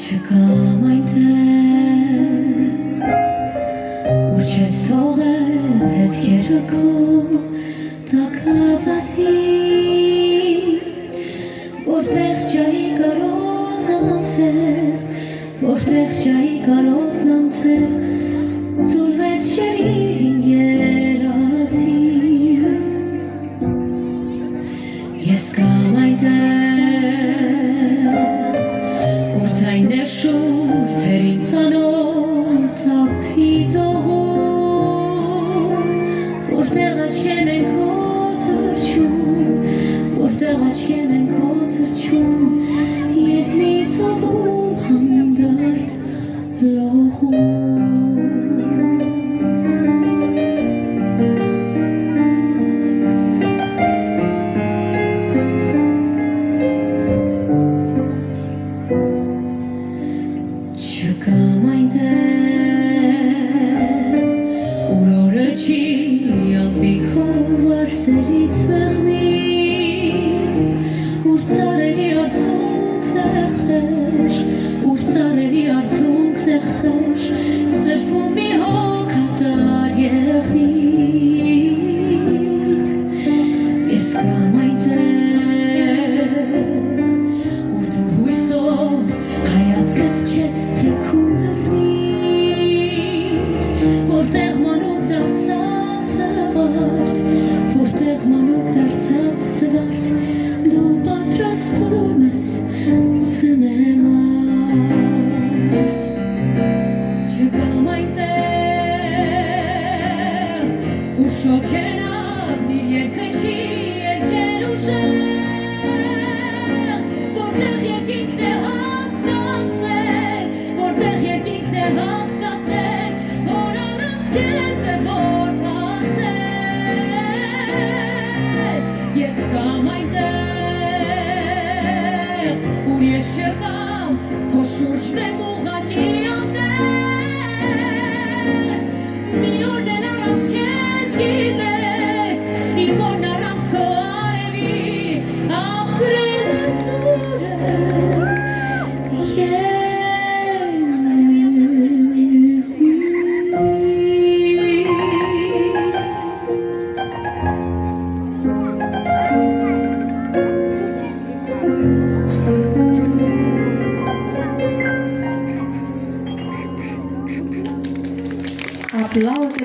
Չկամ այնտեղ, ուր չես թողել հետքերը քո տակավազին, որտեղ ջայի կարոտն անթև, որտեղ ջայի կարոտն անթև, ձուլվեց շերին երազին, ես կամ այնտեղ, ուր ձայներ շուրջ ձերին ծանոթ ափի տողում, որտեղ աչքեն են քո թրջում, որտեղ աչքեն են քո թրջում, երկնի ծովում հանդարտ լողում. Չկամ այնտեղ, ուր օրը չի ամբիքով վարսերից մեղմի, ուր ծառերի արցունքն է խեշ, ուր ծառերի արցունքն է խեշ, սրբում մի հոգատար եղնիկ, ես կամ այնտեղ, ուր դու հույսով հայացքդ չես թեքում դռնից, որտեղ մանուկ դարձած զվարթ, որտեղ մանուկ դարձած զվարթ, դու պատրաստում ես ցնեմարդ. Չկամ այնտեղ, ուր շոգեն ավնիր երկնքի երկեր ուժեղ, որտեղ երկինքն է հասկացել, որտեղ երկինքն է հասկացել, որ առանց քեզ է որպացել. Ես կամ այնտեղ, ուր ես չկամ, քո շուրջն եմ ուղղակի անտես, մի օրն էլ առանց քեզ գիտես, իմ օրն առանց քո արևի, ապրելը զուր է Applause.